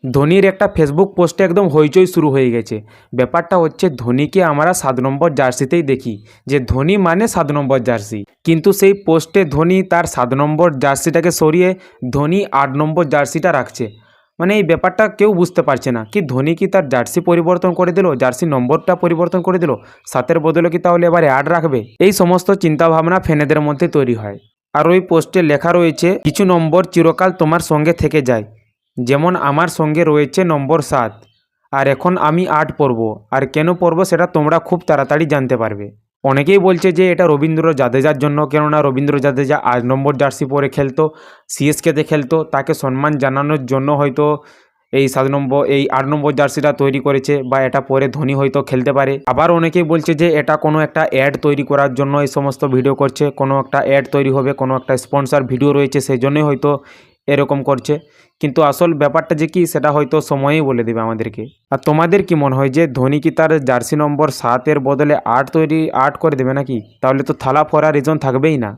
ধোনির একটা ফেসবুক পোস্টে একদম হইচই শুরু হয়ে গেছে। ব্যাপারটা হচ্ছে ধোনিকে আমরা 7 নম্বর জার্সিতেই দেখি, যে ধোনি মানে 7 নম্বর জার্সি, কিন্তু সেই পোস্টে ধোনি তার 7 নম্বর জার্সিটাকে সরিয়ে ধোনি 8 নম্বর জার্সিটা রাখছে। মানে এই ব্যাপারটা কেউ বুঝতে পারছে না, কি ধোনি কি তার জার্সি পরিবর্তন করে দিল, জার্সি নম্বরটা পরিবর্তন করে দিল, 7-এর বদলে কি তাহলে এবারে 8 রাখবে? এই সমস্ত চিন্তাভাবনা ফ্যানেদের মধ্যে তৈরি হয়। আর ওই পোস্টে লেখা রয়েছে, কিছু নম্বর চিরকাল তোমার সঙ্গে থেকে যায়, যেমন আমার সঙ্গে রয়েছে নম্বর 7, আর এখন আমি 8 পরব, আর কেন পরব সেটা তোমরা খুব তাড়াতাড়ি জানতে পারবে। অনেকেই বলছে যে এটা রবীন্দ্র জাদেজার জন্য, কেননা রবীন্দ্র জাদেজা 8 নম্বর জার্সি পরে খেলতো, সিএসকেতে খেলতো, তাকে সম্মান জানানোর জন্য হয়তো এই 8 নম্বর জার্সিটা তৈরি করেছে, বা এটা পরে ধোনি হয়তো খেলতে পারে। আবার অনেকেই বলছে যে এটা কোনো একটা অ্যাড তৈরি করার জন্য এই সমস্ত ভিডিও করছে, কোনো একটা অ্যাড তৈরি হবে, কোনো একটা স্পন্সর ভিডিও রয়েছে, সেই জন্যই হয়তো এরকম করছে। কিন্তু আসল ব্যাপারটা যে কি, সেটা হয়তো সময়ই বলে দেবে আমাদেরকে। আর তোমাদের কি মনে হয় যে ধোনি কি তার জার্সি নম্বর 7-এর বদলে 8 করে দেবে নাকি? তাহলে তো থালা ফোড়া রিজন থাকবেই না।